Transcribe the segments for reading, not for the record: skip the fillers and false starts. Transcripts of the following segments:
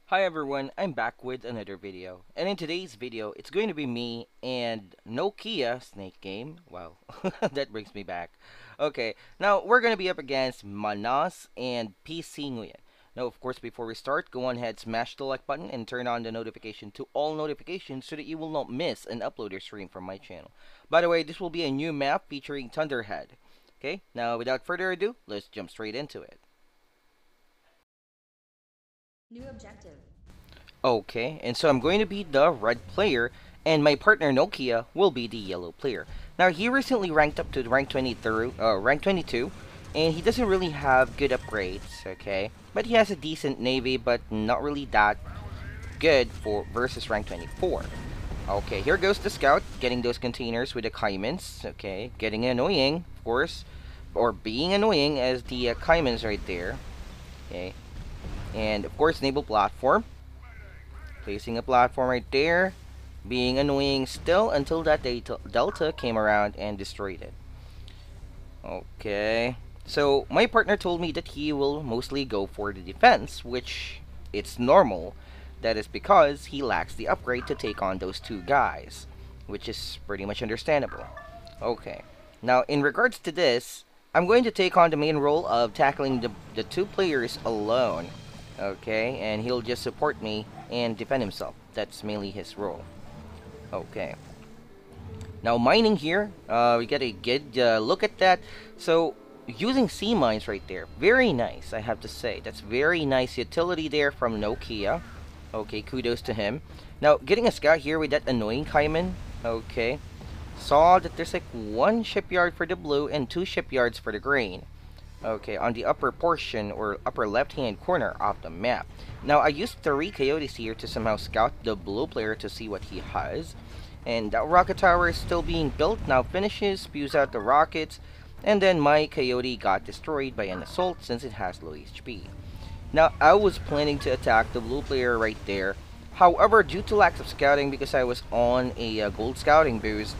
Hi everyone, I'm back with another video. And in today's video, it's going to be me and Nokia Snake Game. Wow, that brings me back. Okay, now we're going to be up against M.A.N.A.S and Pcnguyen. Now, of course, before we start, go on ahead, smash the like button and turn on the notification to all notifications so that you will not miss an upload or stream from my channel. By the way, this will be a new map featuring Thunderhead. Okay, now without further ado, let's jump straight into it. New objective. Okay, and so I'm going to be the red player, and my partner Nokia will be the yellow player. Now, he recently ranked up to rank 22, and he doesn't really have good upgrades, okay? But he has a decent navy, but not really that good for versus rank 24. Okay, here goes the scout, getting those containers with the caimans, okay? Getting annoying, of course, or being annoying as the caimans right there, okay? And, of course, naval platform. Placing a platform right there. Being annoying still until that Delta came around and destroyed it. Okay. So, my partner told me that he will mostly go for the defense, which it's normal. That is because he lacks the upgrade to take on those two guys, which is pretty much understandable. Okay. Now, in regards to this, I'm going to take on the main role of tackling the two players alone. Okay, and he'll just support me and defend himself. That's mainly his role. Okay. Now mining here, we get a good look at that. So using sea mines right there, very nice, I have to say. That's very nice utility there from Nokia. Okay, kudos to him. Now getting a scout here with that annoying caiman. Okay, saw that there's like one shipyard for the blue and two shipyards for the green. Okay, on the upper portion or upper left-hand corner of the map. Now, I used 3 coyotes here to somehow scout the blue player to see what he has. And that rocket tower is still being built. Now finishes, spews out the rockets, and then my coyote got destroyed by an assault since it has low HP. Now, I was planning to attack the blue player right there. However, due to lack of scouting, because I was on a gold scouting boost,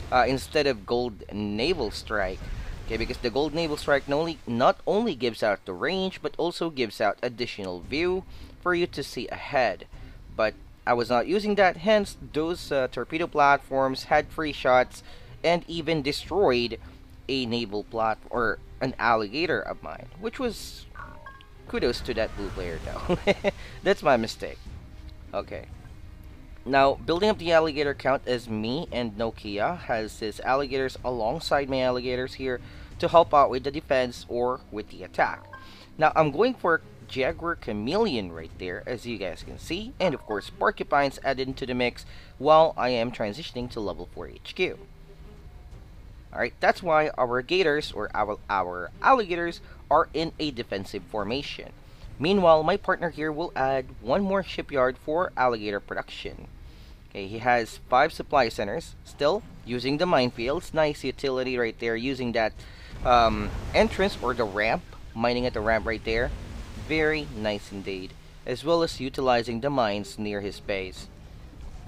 instead of gold naval strike, okay, because the gold naval strike not only gives out the range, but also gives out additional view for you to see ahead. But I was not using that, hence those torpedo platforms had free shots and even destroyed a naval platform or an alligator of mine, which was kudos to that blue player though. That's my mistake. Okay. Now, building up the alligator count as me and Nokia has his alligators alongside my alligators here to help out with the defense or with the attack. Now, I'm going for Jaguar Chameleon right there, as you guys can see, and of course porcupines added into the mix while I am transitioning to level 4 HQ. Alright, that's why our gators or our alligators are in a defensive formation. Meanwhile, my partner here will add one more shipyard for alligator production. Okay, he has 5 supply centers, still using the minefields. Nice utility right there, using that entrance or the ramp, mining at the ramp right there. Very nice indeed. As well as utilizing the mines near his base.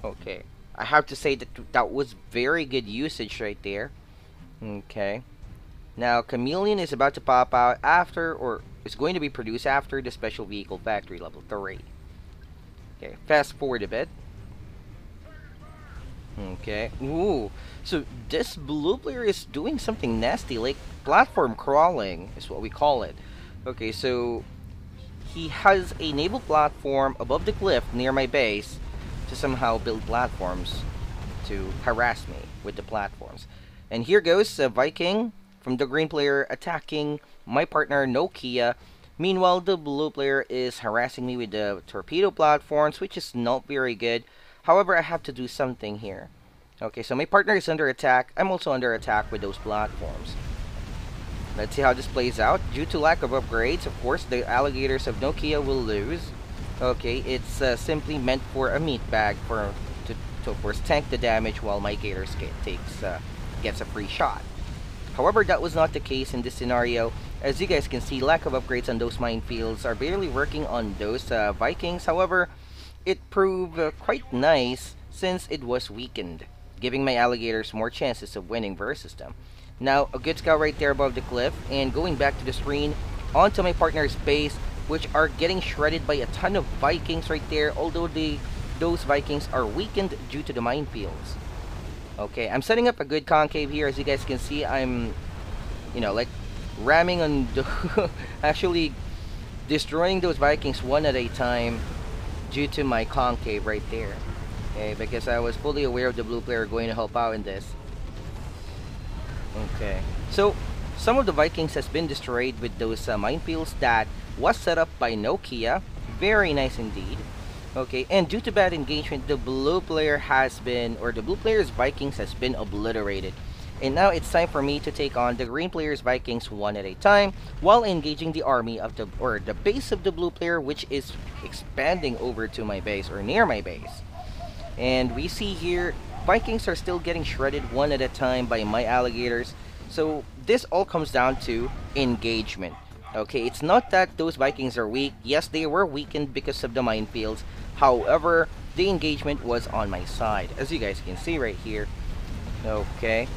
Okay, I have to say that that was very good usage right there. Okay. Now, Chameleon is about to pop out after, or is going to be produced after the Special Vehicle Factory level 3. Okay, fast forward a bit. Okay, ooh, so this blue player is doing something nasty, like platform crawling is what we call it. Okay, so he has a naval platform above the cliff near my base to somehow build platforms to harass me with the platforms. And here goes a Viking from the green player attacking my partner Nokia. Meanwhile, the blue player is harassing me with the torpedo platforms, which is not very good. However, I have to do something here. Okay, so my partner is under attack. I'm also under attack with those platforms. Let's see how this plays out. Due to lack of upgrades, of course, the alligators of Nokia will lose. Okay, it's simply meant for a meat bag to of course tank the damage while my gators gets a free shot. However, that was not the case in this scenario. As you guys can see, lack of upgrades on those minefields are barely working on those Vikings. However, it proved quite nice since it was weakened, giving my alligators more chances of winning versus them. Now, a good scout right there above the cliff, and going back to the screen, onto my partner's base, which are getting shredded by a ton of Vikings right there, although those Vikings are weakened due to the minefields. Okay, I'm setting up a good concave here. As you guys can see, I'm, like ramming on the actually destroying those Vikings one at a time due to my concave right there. Okay, because I was fully aware of the blue player going to help out in this. Okay, so some of the Vikings has been destroyed with those minefields that was set up by Nokia. Very nice indeed. Okay, and due to bad engagement, the blue player has been, or the blue player's Vikings has been obliterated. And now it's time for me to take on the green player's Vikings one at a time while engaging the army of the, or the base of the blue player, which is expanding over to my base, or near my base. And we see here, Vikings are still getting shredded one at a time by my alligators. So this all comes down to engagement. Okay, it's not that those Vikings are weak. Yes, they were weakened because of the minefields. However, the engagement was on my side, as you guys can see right here. Okay.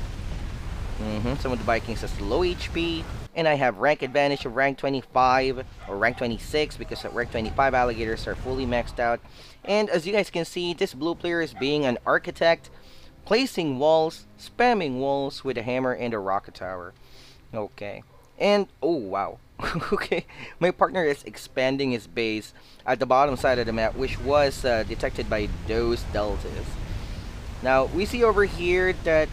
Some of the Vikings has low HP, and I have rank advantage of rank 25 or rank 26 because rank 25 alligators are fully maxed out. And as you guys can see, this blue player is being an architect, placing walls, spamming walls with a hammer and a rocket tower. Okay. And, oh wow. Okay, my partner is expanding his base at the bottom side of the map, which was detected by those deltas. Now, we see over here that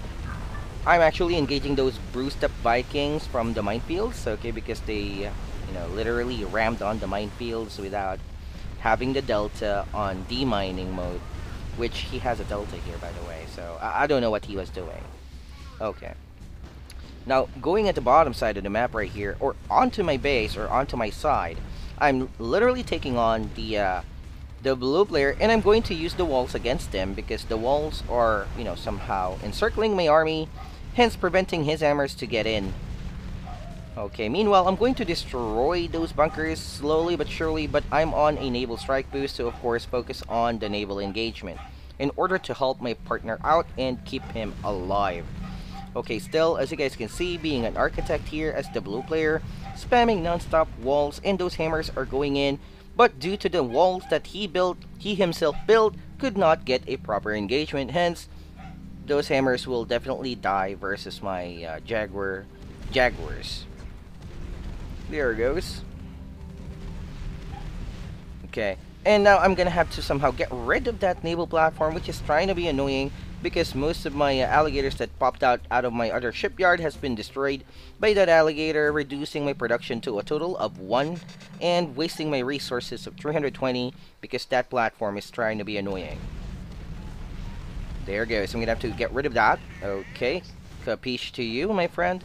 I'm actually engaging those bruised up Vikings from the minefields, okay, because they, literally rammed on the minefields without having the delta on demining mode, which he has a delta here, by the way, so I don't know what he was doing. Okay. Now, going at the bottom side of the map right here, or onto my base, or onto my side, I'm literally taking on the blue player, and I'm going to use the walls against them, because the walls are, somehow encircling my army, hence preventing his hammers to get in. Okay, meanwhile, I'm going to destroy those bunkers slowly but surely, but I'm on a naval strike boost, so of course focus on the naval engagement, in order to help my partner out and keep him alive. Okay, still, as you guys can see, being an architect here as the blue player, spamming non-stop walls, and those hammers are going in, but due to the walls that he himself built, could not get a proper engagement, hence, those hammers will definitely die versus my Jaguars. There it goes. Okay, and now I'm gonna have to somehow get rid of that naval platform, which is trying to be annoying, because most of my alligators that popped out of my other shipyard has been destroyed by that alligator, reducing my production to a total of 1 and wasting my resources of 320 because that platform is trying to be annoying. There goes. I'm gonna have to get rid of that. Okay, capiche to you, my friend.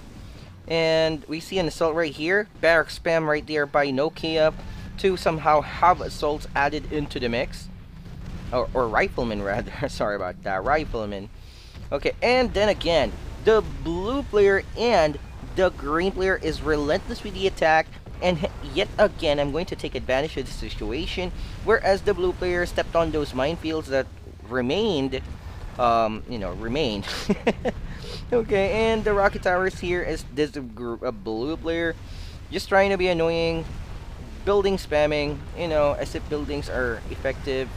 And we see an assault right here, barrack spam right there by Nokia to somehow have assaults added into the mix. Or rifleman rather, sorry about that, rifleman. Okay, and then again, the blue player and the green player is relentless with the attack, and yet again, I'm going to take advantage of the situation, whereas the blue player stepped on those minefields that remained, remained. Okay, and the rocket towers here is this group of blue player, just trying to be annoying, building spamming, as if buildings are effective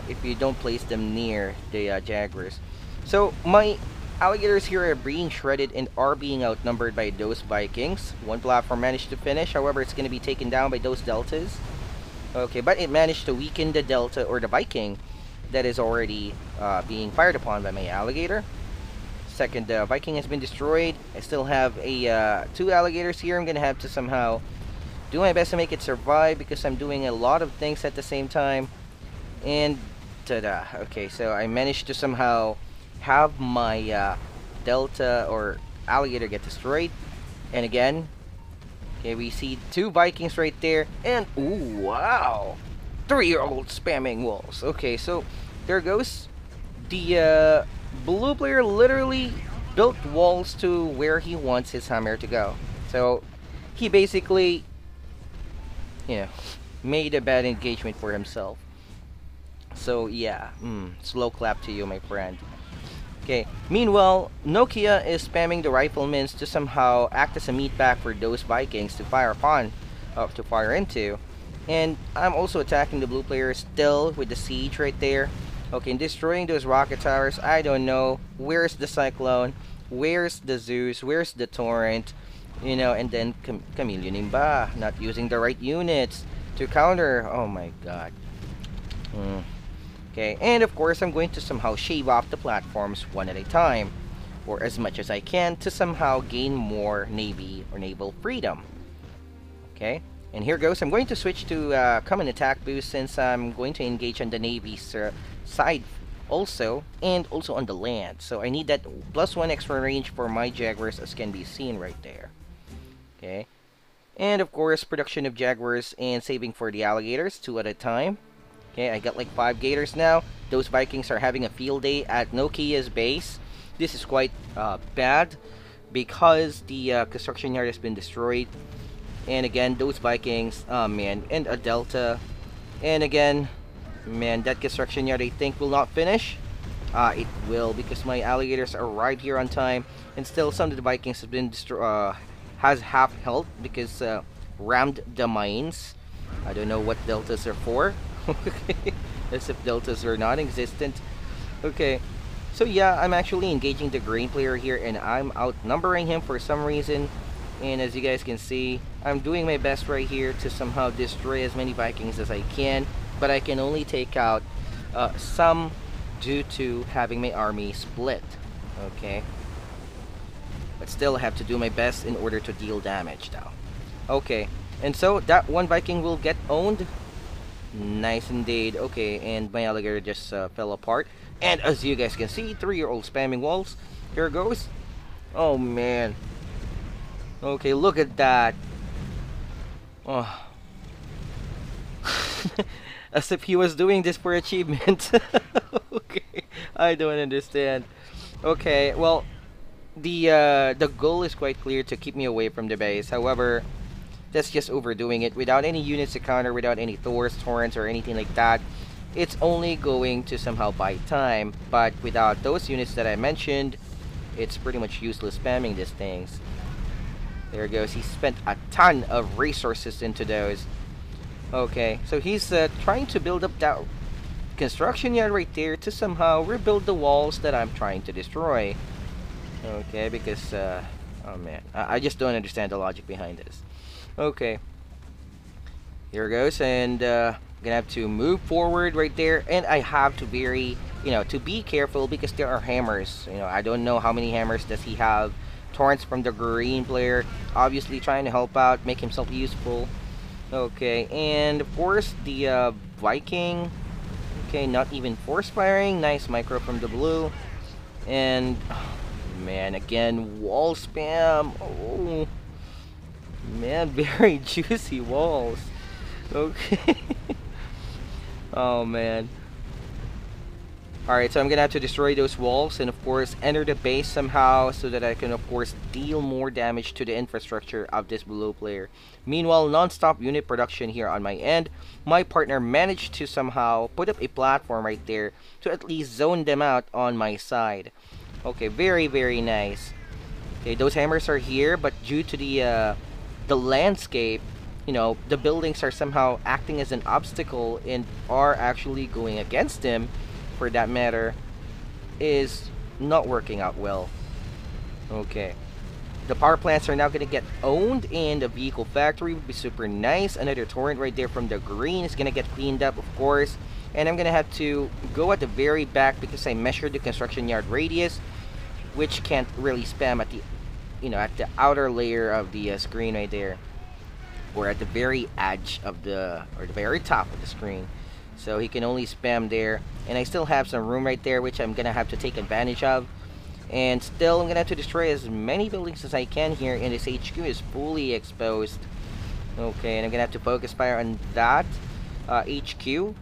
if you don't place them near the Jaguars. So my alligators here are being shredded and are being outnumbered by those Vikings. One platform managed to finish, however it's going to be taken down by those deltas. Okay, but it managed to weaken the delta, or the Viking, that is already being fired upon by my alligator. Second Viking has been destroyed. I still have a 2 alligators here. I'm going to have to somehow do my best to make it survive, because I'm doing a lot of things at the same time. And ta-da. Okay, so I managed to somehow have my delta or alligator get destroyed. And again, okay, we see 2 Vikings right there. And ooh, wow, 3-year-old spamming walls. Okay, so there goes. The blue player literally built walls to where he wants his hammer to go. So he basically, made a bad engagement for himself. So yeah, slow clap to you, my friend. Okay. Meanwhile, Nokia is spamming the riflemen to somehow act as a meatbag for those Vikings to fire upon, to fire into. And I'm also attacking the blue player still with the siege right there. Okay, and destroying those rocket towers. I don't know. Where's the Cyclone? Where's the Zeus? Where's the Torrent? You know, and then Chameleon Imba, not using the right units to counter. Oh my god. Hmm. Okay, and of course I'm going to somehow shave off the platforms one at a time, or as much as I can to somehow gain more navy or naval freedom. Okay, and here goes. I'm going to switch to common attack boost since I'm going to engage on the navy's side also, and also on the land. So I need that +1 extra range for my Jaguars, as can be seen right there. Okay, and of course production of Jaguars and saving for the alligators 2 at a time. Okay, I got like 5 gators now. Those Vikings are having a field day at Nokia's base. This is quite bad because the construction yard has been destroyed. And again, those Vikings, oh man, and a Delta. And again, man, that construction yard I think will not finish. It will because my alligators arrived here on time. And still some of the Vikings have been has half health because rammed the mines. I don't know what Deltas are for. As if deltas are non-existent. Okay, so yeah, I'm actually engaging the green player here and I'm outnumbering him for some reason. And as you guys can see, I'm doing my best right here to somehow destroy as many Vikings as I can, but I can only take out some due to having my army split. Okay, but still I have to do my best in order to deal damage now. Okay, and so that one Viking will get owned. Nice indeed. Okay, and my alligator just fell apart. And as you guys can see, 3-year-old spamming walls. Here goes. Oh man. Okay, look at that. Oh. As if he was doing this for achievement. Okay, I don't understand. Okay, well, the goal is quite clear to keep me away from the base. However, that's just overdoing it. Without any units to counter, without any Thors, Torrents, or anything like that, it's only going to somehow buy time. But without those units that I mentioned, it's pretty much useless spamming these things. There it goes. He spent a ton of resources into those. Okay, so he's trying to build up that construction yard right there to somehow rebuild the walls that I'm trying to destroy. Okay, because, oh man, I just don't understand the logic behind this. Okay, here goes, and I'm gonna have to move forward right there, and I have to to be careful because there are hammers. I don't know how many hammers does he have. Torrents from the green player, obviously trying to help out, make himself useful. Okay, and of course the Viking. Okay, not even force firing. Nice micro from the blue, and oh, man, again wall spam. Oh. Man, very juicy walls. Okay. Oh man. Alright, so I'm gonna have to destroy those walls and of course enter the base somehow so that I can of course deal more damage to the infrastructure of this blue player. Meanwhile, non-stop unit production here on my end. My partner managed to somehow put up a platform right there to at least zone them out on my side. Okay, very, very nice. Okay, those hammers are here, but due to the landscape, the buildings are somehow acting as an obstacle and are actually going against him, for that matter, is not working out well. Okay. The power plants are now going to get owned, and the vehicle factory would be super nice. Another torrent right there from the green is going to get cleaned up, of course. And I'm going to have to go at the very back because I measured the construction yard radius, which can't really spam at the at the outer layer of the screen right there, or at the very edge of the very top of the screen. So he can only spam there, and I still have some room right there which I'm gonna have to take advantage of. And still I'm gonna have to destroy as many buildings as I can here, and this HQ is fully exposed. Okay, and I'm gonna have to focus fire on that HQ.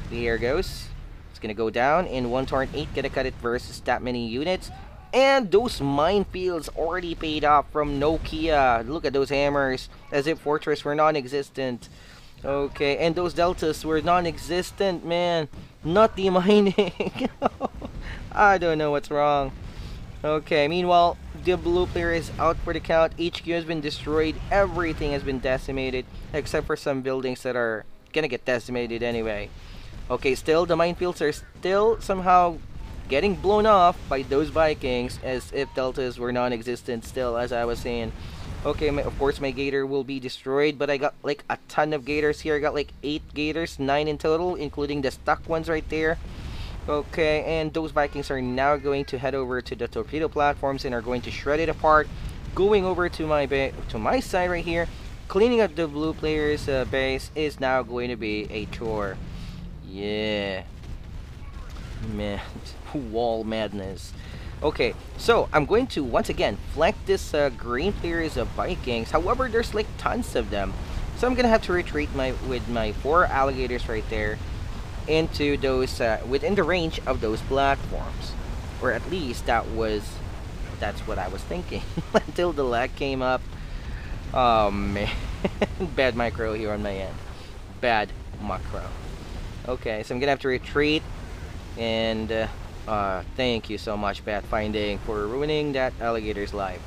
Here goes. It's gonna go down, and 1 torrent 8 gonna cut it versus that many units. And those minefields already paid off from Nokia. Look at those hammers, as if Fortress were non-existent. Okay, and those deltas were non-existent, man. Not the mining. I don't know what's wrong. Okay, meanwhile, the blue player is out for the count. HQ has been destroyed. Everything has been decimated, except for some buildings that are gonna get decimated anyway. Okay, still, the minefields are still somehow getting blown off by those Vikings, as if deltas were non-existent still, as I was saying. Okay, of course my gator will be destroyed, but I got like a ton of gators here. I got like 8 gators, 9 in total, including the stuck ones right there. Okay, and those Vikings are now going to head over to the torpedo platforms and are going to shred it apart. Going over to my side right here, cleaning up the blue player's base is now going to be a chore. Yeah. Man, wall madness. Okay, so I'm going to once again flank this green players of Vikings. However, there's like tons of them, so I'm gonna have to retreat with my 4 alligators right there into those within the range of those platforms, or at least that's what I was thinking until the lag came up. Oh man, bad micro here on my end. Bad macro. Okay, so I'm gonna have to retreat, and thank you so much, Pathfinding, for ruining that alligator's life.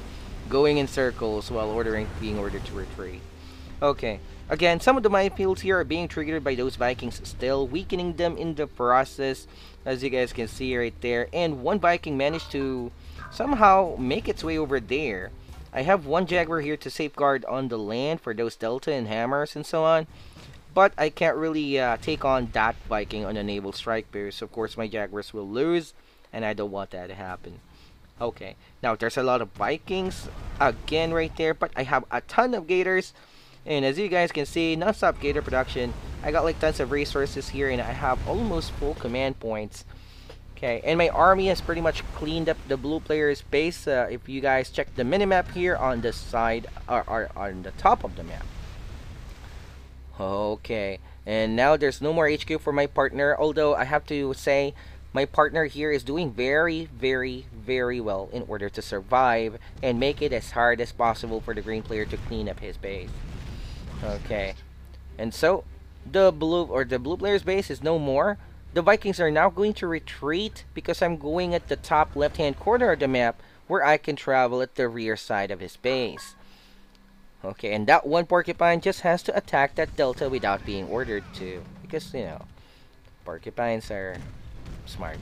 Going in circles while being ordered to retreat. Okay, again, some of the minefields here are being triggered by those Vikings still, weakening them in the process, as you guys can see right there. And one Viking managed to somehow make its way over there. I have one Jaguar here to safeguard on the land for those Delta and Hammers and so on. But I can't really take on that Viking on a naval strike base. Of course, my Jaguars will lose, and I don't want that to happen. Okay, now there's a lot of Vikings again right there, but I have a ton of Gators. And as you guys can see, non-stop Gator production. I got like tons of resources here, and I have almost full command points. Okay, and my army has pretty much cleaned up the blue player's base. If you guys check the minimap here on the side, or on the top of the map. Okay, and now there's no more HQ for my partner, although I have to say my partner here is doing very, very, very well in order to survive and make it as hard as possible for the green player to clean up his base. Okay, and so the blue player's base is no more. The Vikings are now going to retreat because I'm going at the top left-hand corner of the map where I can travel at the rear side of his base. Okay, and that one porcupine just has to attack that delta without being ordered to. Because, you know, porcupines are smart.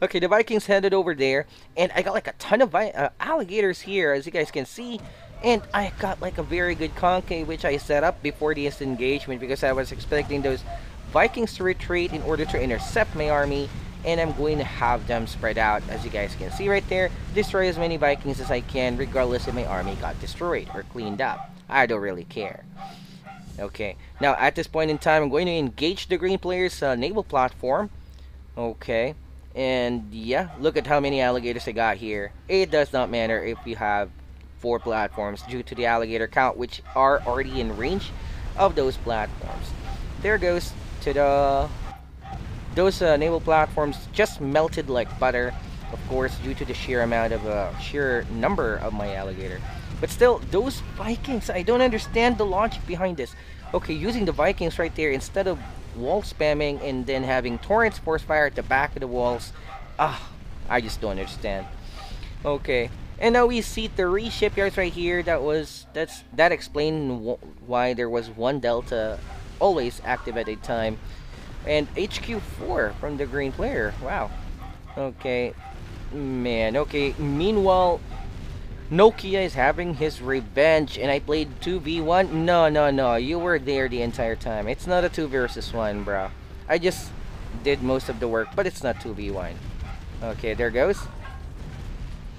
Okay, the Vikings headed over there. And I got like a ton of alligators here, as you guys can see. And I got like a very good concave, which I set up before this engagement. Because I was expecting those Vikings to retreat in order to intercept my army. And I'm going to have them spread out, as you guys can see right there. Destroy as many Vikings as I can, regardless if my army got destroyed or cleaned up. I don't really care. Okay, now at this point in time, I'm going to engage the green player's naval platform. Okay, and yeah, look at how many alligators I got here. It does not matter if you have 4 platforms due to the alligator count, which are already in range of those platforms. There goes to the... Those naval platforms just melted like butter, of course, due to the sheer number of my alligator. But still, those Vikings, I don't understand the logic behind this. Okay, using the Vikings right there instead of wall spamming and then having torrents force fire at the back of the walls. I just don't understand. Okay, and now we see 3 shipyards right here. That explains why there was 1 delta always active at a time. And HQ4 from the green player. Wow. Okay. Man, okay. Meanwhile, Nokia is having his revenge. And I played 2v1. No. You were there the entire time. It's not a 2 versus 1, bro. I just did most of the work. But it's not 2v1. Okay, there goes.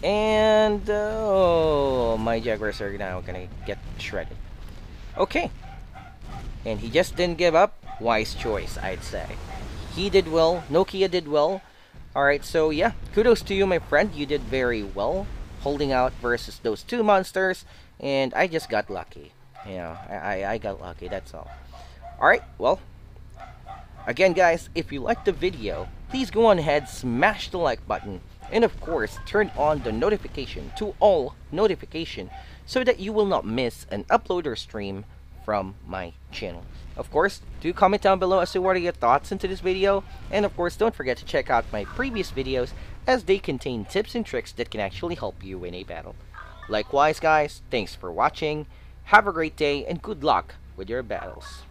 And, oh, my Jaguars are now gonna get shredded. Okay. And he just didn't give up. Wise choice, I'd say. He did well. Nokia did well. Alright, so yeah. Kudos to you, my friend. You did very well. Holding out versus those 2 monsters. And I just got lucky. You know, I got lucky, that's all. Alright, well. Again, guys, if you liked the video, please go on ahead, smash the like button. And of course, turn on the notification to all notification so that you will not miss an upload or stream from my channel. Of course, do comment down below as to what are your thoughts into this video, and of course don't forget to check out my previous videos as they contain tips and tricks that can actually help you win a battle. Likewise guys, thanks for watching, have a great day, and good luck with your battles.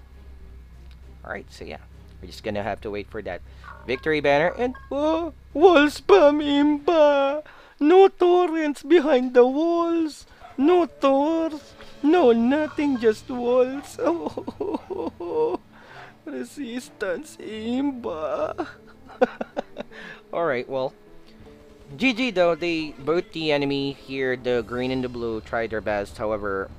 Alright, so yeah, we're just gonna have to wait for that victory banner, and wall spam imba! No torrents behind the walls! No Thors! No, nothing, just walls. Oh, resistance, imba. Alright, well, GG though, both the enemy here, the green and the blue, tried their best. However,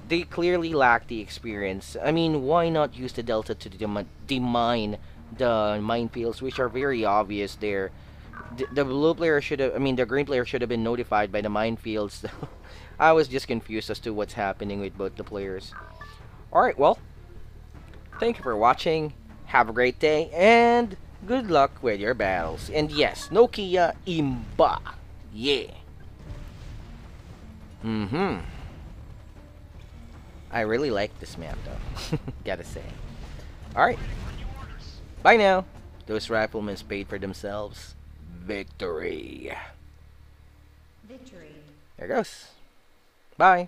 they clearly lack the experience. I mean, why not use the Delta to demine the minefields, which are very obvious there. The blue player should have, I mean, the green player should have been notified by the minefields. I was just confused as to what's happening with both the players. Alright, well, thank you for watching, have a great day, and good luck with your battles. And yes, Nokia Imba. Yeah. I really like this map though, gotta say. Alright, bye now. Those riflemen paid for themselves. Victory. Victory. There goes. Bye.